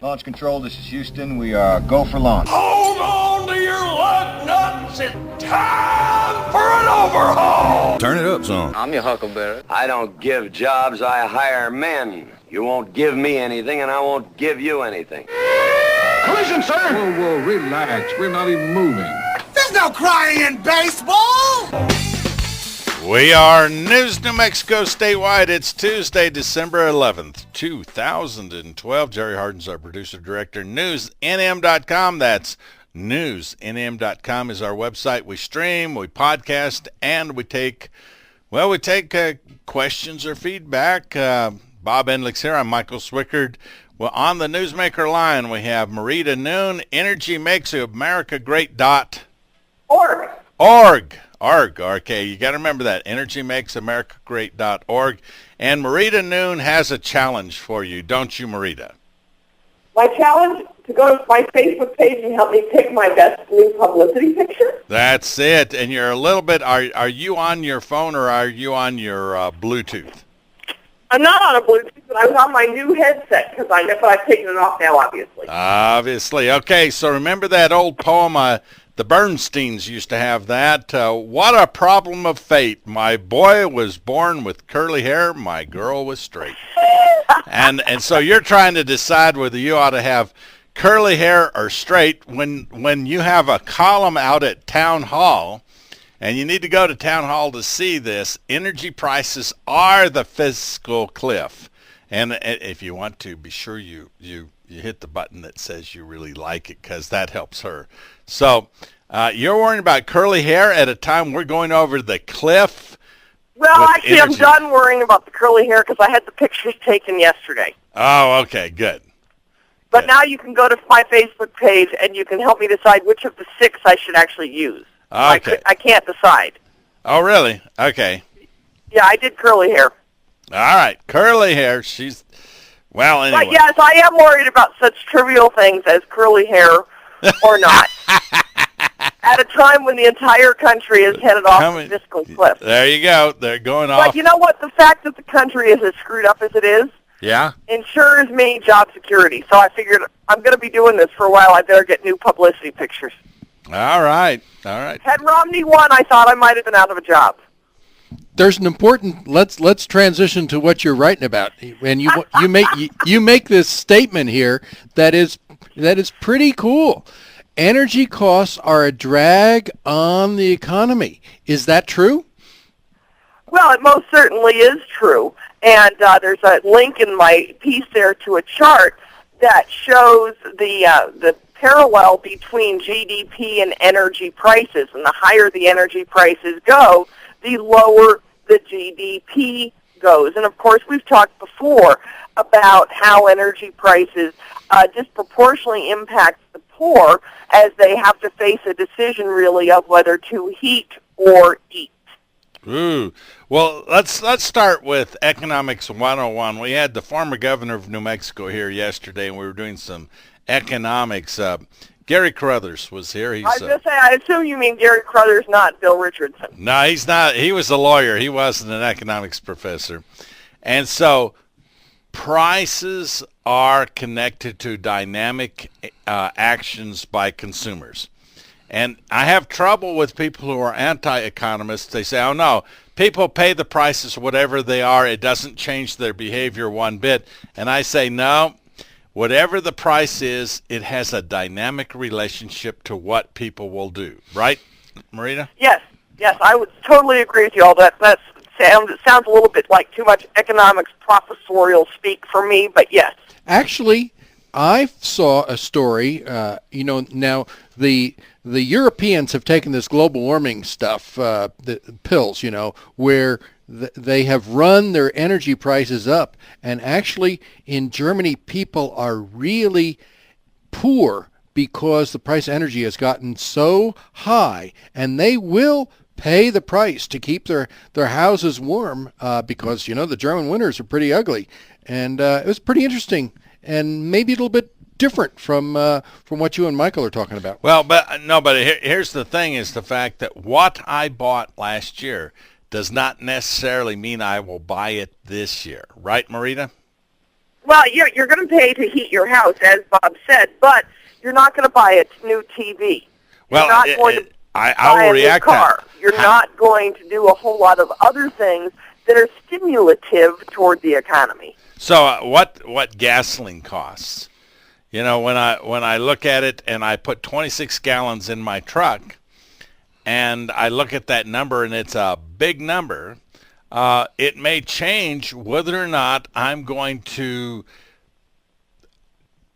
Launch control, this is Houston. We are go for launch. Hold on to your lug nuts. It's time for an overhaul. Turn it up, son. I'm your huckleberry. I don't give jobs, I hire men. You won't give me anything, and I won't give you anything. Collision, sir. Whoa, relax. We're not even moving. There's no crying in baseball! We are News New Mexico statewide. It's Tuesday, December 11th, 2012. Jerry Hardin's our producer director. NewsNM.com. That's NewsNM.com is our website. We stream, we podcast, and we take questions or feedback. Bob Endlich's here. I'm Michael Swickard. Well, on the Newsmaker line, we have Marita Noon. Energy makes America great. Org. Okay, you got to remember that. EnergyMakesAmericaGreat.org. And Marita Noon has a challenge for you, don't you, Marita? My challenge to go to my Facebook page and help me pick my best new publicity picture. That's it. And you're a little bit, are you on your phone or are you on your Bluetooth? I'm not on a Bluetooth, but I was on my new headset because I've taken it off now, obviously. Obviously. Okay, so remember that old poem, the Bernsteins used to have that. What a problem of fate. My boy was born with curly hair. My girl was straight. and so you're trying to decide whether you ought to have curly hair or straight when you have a column out at Town Hall, and you need to go to Town Hall to see this. Energy prices are the fiscal cliff. And if you want to, be sure you hit the button that says you really like it, because that helps her. So you're worrying about curly hair at a time we're going over the cliff. Well, actually, energy. I'm done worrying about the curly hair because I had the pictures taken yesterday. Oh, okay, good. But good. Now you can go to my Facebook page and you can help me decide which of the 6 I should actually use. Okay. I can't decide. Oh, really? Okay. Yeah, I did curly hair. All right, curly hair. Well, anyway. But yes, I am worried about such trivial things as curly hair or not. At a time when the entire country is headed off the fiscal cliff. There you go. They're going off. But you know what? The fact that the country is as screwed up as it is, yeah, ensures me job security. So I figured I'm going to be doing this for a while. I better get new publicity pictures. All right. Had Romney won, I thought I might have been out of a job. There's an important. Let's transition to what you're writing about, and you make this statement here that is pretty cool. Energy costs are a drag on the economy. Is that true? Well, it most certainly is true. And there's a link in my piece there to a chart that shows the parallel between GDP and energy prices. And the higher the energy prices go, the lower the GDP goes. And, of course, we've talked before about how energy prices disproportionately impact the poor as they have to face a decision, really, of whether to heat or eat. Ooh. Well, let's start with Economics 101. We had the former governor of New Mexico here yesterday, and we were doing some economics. Gary Carruthers was here. I was going to say, I assume you mean Gary Carruthers, not Bill Richardson. No, he's not. He was a lawyer. He wasn't an economics professor. And so prices are connected to dynamic actions by consumers. And I have trouble with people who are anti-economists. They say, oh, no, people pay the prices whatever they are. It doesn't change their behavior one bit. And I say, no, whatever the price is, it has a dynamic relationship to what people will do. Right, Marita? Yes, I would totally agree with you all. That sounds a little bit like too much economics professorial speak for me, but yes. Actually, I saw a story, now the Europeans have taken this global warming stuff, the pills, where they have run their energy prices up. And actually, in Germany, people are really poor because the price of energy has gotten so high, and they will pay the price to keep their houses warm because, the German winters are pretty ugly. And it was pretty interesting, and maybe a little bit different from what you and Michael are talking about. Well, but here's the thing, is the fact that what I bought last year does not necessarily mean I will buy it this year. Right, Marita? Well, you're going to pay to heat your house, as Bob said, but you're not going to buy a new TV. Well, you're not going to I buy will a new react car. to You're not going to do a whole lot of other things that are stimulative toward the economy. So what gasoline costs? You know, when I look at it and I put 26 gallons in my truck, and I look at that number and it's a big number, it may change whether or not I'm going to,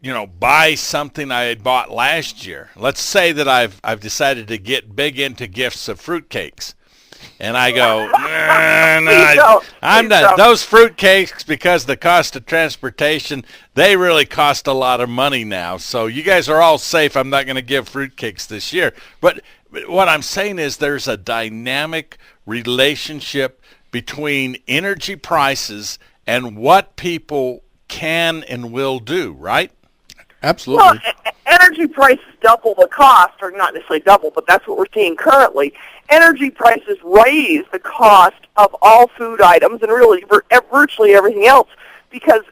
you know, buy something I had bought last year. Let's say that I've decided to get big into gifts of fruitcakes. And I go, I'm not. Those fruitcakes, because the cost of transportation, they really cost a lot of money now. So you guys are all safe. I'm not going to give fruitcakes this year. But what I'm saying is there's a dynamic relationship between energy prices and what people can and will do, right? Absolutely. Well, energy prices double the cost, or not necessarily double, but that's what we're seeing currently. Energy prices raise the cost of all food items and really virtually everything else, because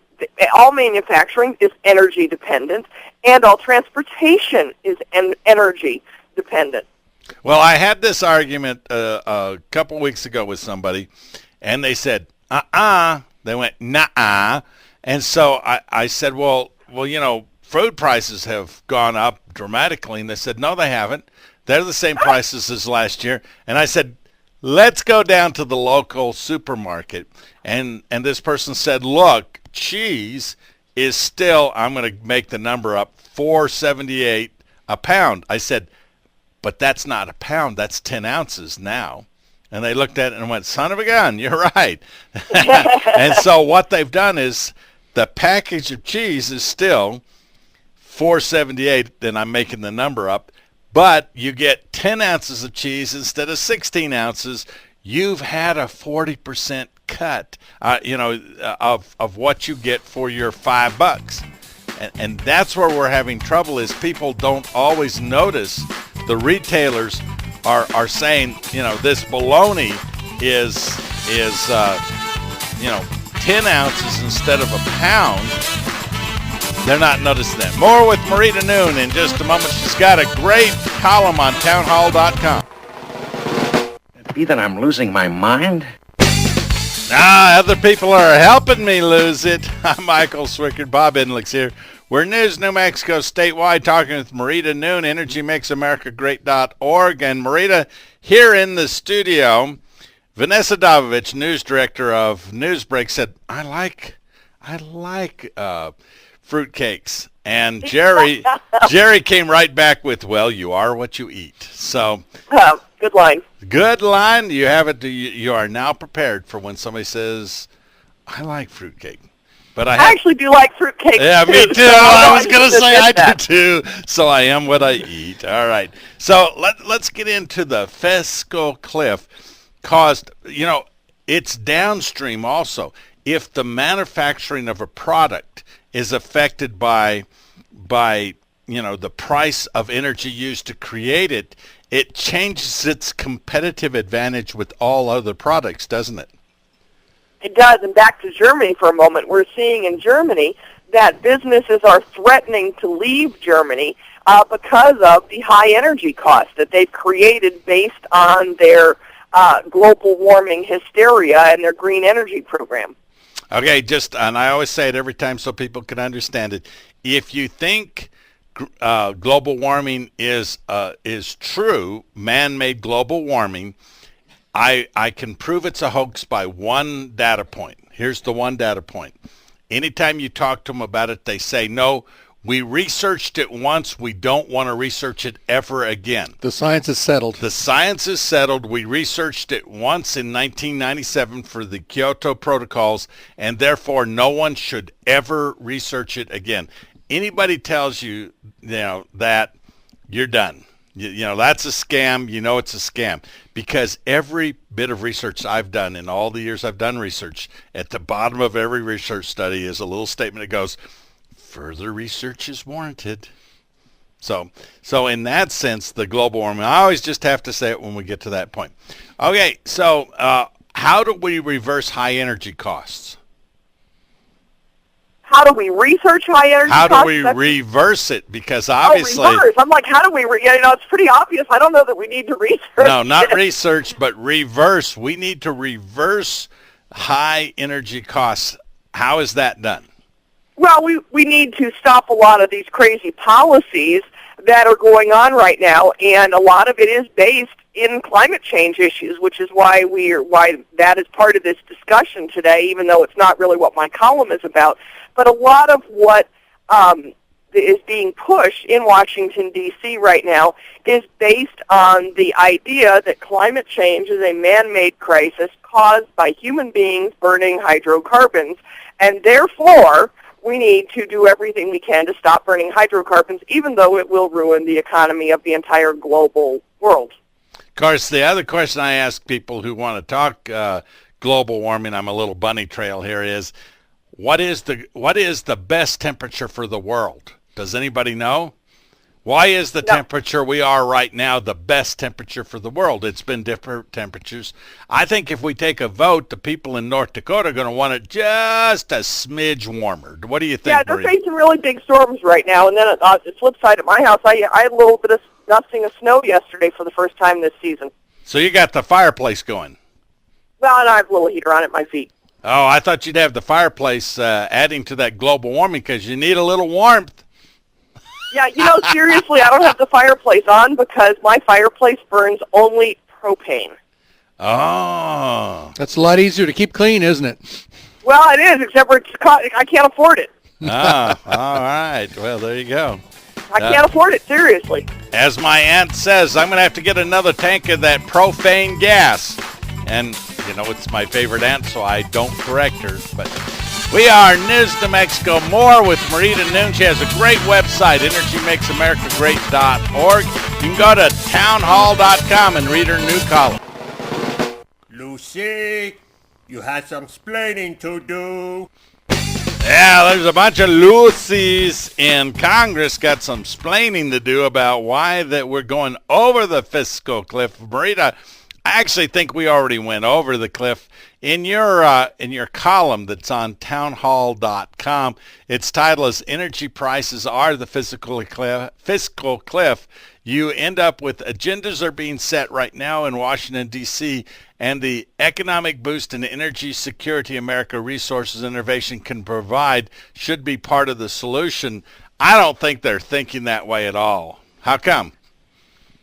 all manufacturing is energy dependent and all transportation is energy dependent. Well, I had this argument a couple weeks ago with somebody, and they said, They went, nah. And so I said, well, you know, food prices have gone up dramatically. And they said, no, they haven't. They're the same prices as last year. And I said, let's go down to the local supermarket. And this person said, look, cheese is still, I'm going to make the number up, $4.78 a pound. I said, but that's not a pound. That's 10 ounces now. And they looked at it and went, son of a gun, you're right. And so what they've done is the package of cheese is still $4.78, and I'm making the number up, but you get 10 ounces of cheese instead of 16 ounces. You've had a 40% cut, of what you get for your $5. And that's where we're having trouble, is people don't always notice. The retailers are saying, you know, this bologna is 10 ounces instead of a pound. They're not noticing that. More with Marita Noon in just a moment. She's got a great column on townhall.com. Be that I'm losing my mind? Other people are helping me lose it. I'm Michael Swickard. Bob Inlick's here. We're News New Mexico statewide, talking with Marita Noon, EnergyMakesAmericaGreat.org. And Marita, here in the studio, Vanessa Dovovich, news director of Newsbreak, said, I like fruitcakes. And Jerry came right back with, well, you are what you eat. So Good line. Good line. You have it. You are now prepared for when somebody says, I like fruitcake. But I actually do like fruitcake. Yeah, too, me too. So I was going to say I do that. too. So I am what I eat. All right. So let's get into the fiscal cliff caused, it's downstream also. If the manufacturing of a product is affected by the price of energy used to create it, it changes its competitive advantage with all other products, doesn't it? It does. And back to Germany for a moment, we're seeing in Germany that businesses are threatening to leave Germany because of the high energy costs that they've created based on their global warming hysteria and their green energy program. Okay, and I always say it every time so people can understand it. If you think global warming is true, man-made global warming, I can prove it's a hoax by one data point. Here's the one data point. Anytime you talk to them about it, they say, no, we researched it once. We don't want to research it ever again. The science is settled. The science is settled. We researched it once in 1997 for the Kyoto Protocols, and therefore no one should ever research it again. Anybody tells you, that, you're done. That's a scam. It's a scam. Because every bit of research I've done in all the years I've done research, at the bottom of every research study is a little statement that goes, further research is warranted. So in that sense, the global warming, I always just have to say it when we get to that point. Okay, so how do we reverse high energy costs? How do we research high energy How costs? do we reverse it? Because Oh, obviously, reverse. I'm like, how do we, it's pretty obvious. I don't know that we need to research. no, not it. research, but reverse. We need to reverse high energy costs. How is that done? Well, we need to stop a lot of these crazy policies that are going on right now, and a lot of it is based in climate change issues, which is why that is part of this discussion today, even though it's not really what my column is about. But a lot of what is being pushed in Washington, D.C. right now is based on the idea that climate change is a man-made crisis caused by human beings burning hydrocarbons, and therefore we need to do everything we can to stop burning hydrocarbons, even though it will ruin the economy of the entire global world. Of course, the other question I ask people who want to talk global warming, I'm a little bunny trail here, is what is the best temperature for the world? Does anybody know? Why is the temperature we are right now the best temperature for the world? It's been different temperatures. I think if we take a vote, the people in North Dakota are going to want it just a smidge warmer. What do you think, Yeah, they're Marita? facing really big storms right now. And then on the flip side, at my house, I had a little bit of dusting of snow yesterday for the first time this season. So you got the fireplace going. Well, and I have a little heater on at my feet. Oh, I thought you'd have the fireplace adding to that global warming because you need a little warmth. Yeah, seriously, I don't have the fireplace on because my fireplace burns only propane. Oh. That's a lot easier to keep clean, isn't it? Well, it is, except for I can't afford it. Ah, all right. Well, there you go. I can't afford it, seriously. As my aunt says, I'm going to have to get another tank of that profane gas. And, it's my favorite aunt, so I don't correct her. But we are News to Mexico. More with Marita Noon. She has a great website, energymakesamericagreat.org. You can go to townhall.com and read her new column. Lucy, you had some explaining to do. Yeah, there's a bunch of Lucys in Congress got some explaining to do about why that we're going over the fiscal cliff. Marita, I actually think we already went over the cliff. In your column that's on townhall.com, its title is Energy Prices Are the Fiscal Cliff. You end up with agendas are being set right now in Washington, D.C., and the economic boost and energy security America Resources Innovation can provide should be part of the solution. I don't think they're thinking that way at all. How come?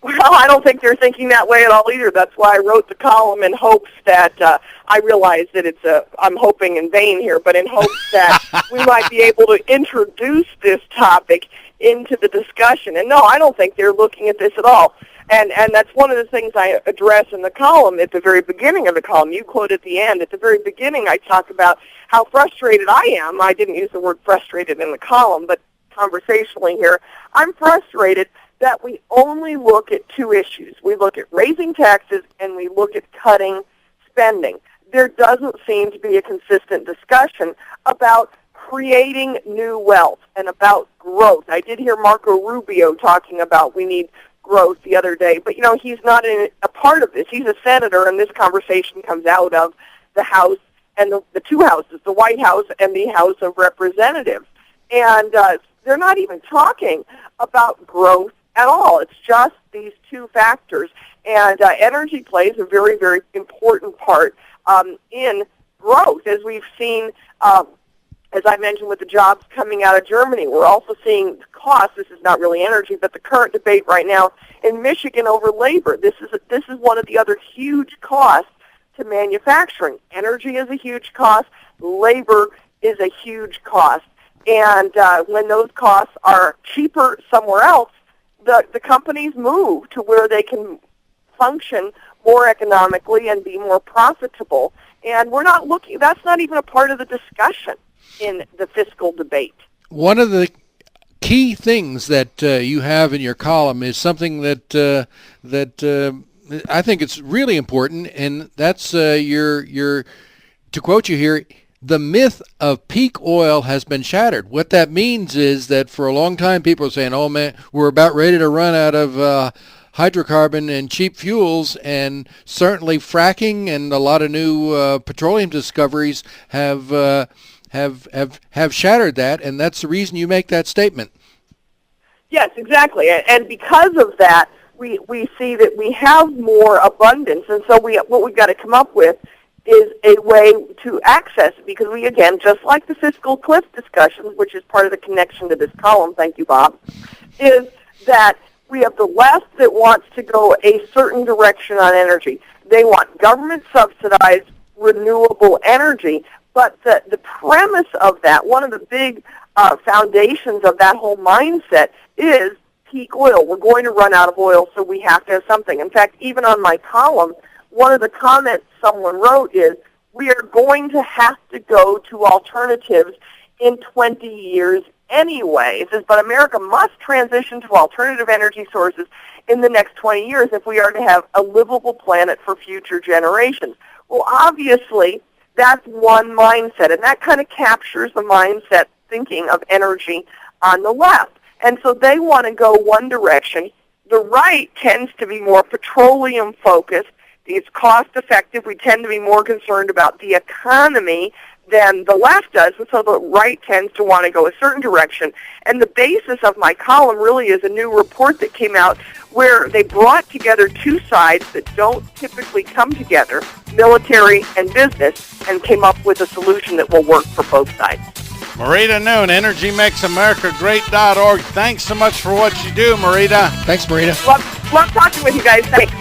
Well, I don't think they're thinking that way at all either. That's why I wrote the column in hopes that I realize that I'm hoping in vain here, but in hopes that we might be able to introduce this topic into the discussion. And no, I don't think they're looking at this at all. And that's one of the things I address in the column at the very beginning of the column. You quote at the end. At the very beginning, I talk about how frustrated I am. I didn't use the word frustrated in the column, but conversationally here, I'm frustrated that we only look at two issues. We look at raising taxes and we look at cutting spending. There doesn't seem to be a consistent discussion about creating new wealth and about growth. I did hear Marco Rubio talking about we need growth the other day, but he's not a part of this. He's a senator, and this conversation comes out of the House and the two houses, the White House and the House of Representatives. And they're not even talking about growth at all. It's just these two factors. And energy plays a very, very important part in growth, as we've seen, as I mentioned, with the jobs coming out of Germany. We're also seeing costs. This is not really energy, but the current debate right now in Michigan over labor. This is one of the other huge costs to manufacturing. Energy is a huge cost. Labor is a huge cost. And when those costs are cheaper somewhere else, the companies move to where they can function more economically and be more profitable. And we're not looking, that's not even a part of the discussion in the fiscal debate. One of the key things that you have in your column is something that I think it's really important, and that's your to quote you here, the myth of peak oil has been shattered. What that means is that for a long time people are saying, oh man, we're about ready to run out of hydrocarbon and cheap fuels, and certainly fracking and a lot of new petroleum discoveries have have shattered that, and that's the reason you make that statement. Yes, exactly. And because of that, we see that we have more abundance, and so what we've got to come up with is a way to access it, because we, again, just like the fiscal cliff discussion, which is part of the connection to this column, thank you, Bob, is that we have the left that wants to go a certain direction on energy. They want government-subsidized renewable energy, but the premise of that, one of the big foundations of that whole mindset is peak oil. We're going to run out of oil, so we have to have something. In fact, even on my column, one of the comments someone wrote is, we are going to have to go to alternatives in 20 years anyway. It says, but America must transition to alternative energy sources in the next 20 years if we are to have a livable planet for future generations. Well, obviously, that's one mindset, and that kind of captures the mindset thinking of energy on the left. And so they want to go one direction. The right tends to be more petroleum-focused. It's cost-effective. We tend to be more concerned about the economy than the left does, and so the right tends to want to go a certain direction. And the basis of my column really is a new report that came out where they brought together two sides that don't typically come together, military and business, and came up with a solution that will work for both sides. Marita Noon, EnergyMakesAmericaGreat.org. Thanks so much for what you do, Marita. Thanks, Marita. Love talking with you guys. Thanks.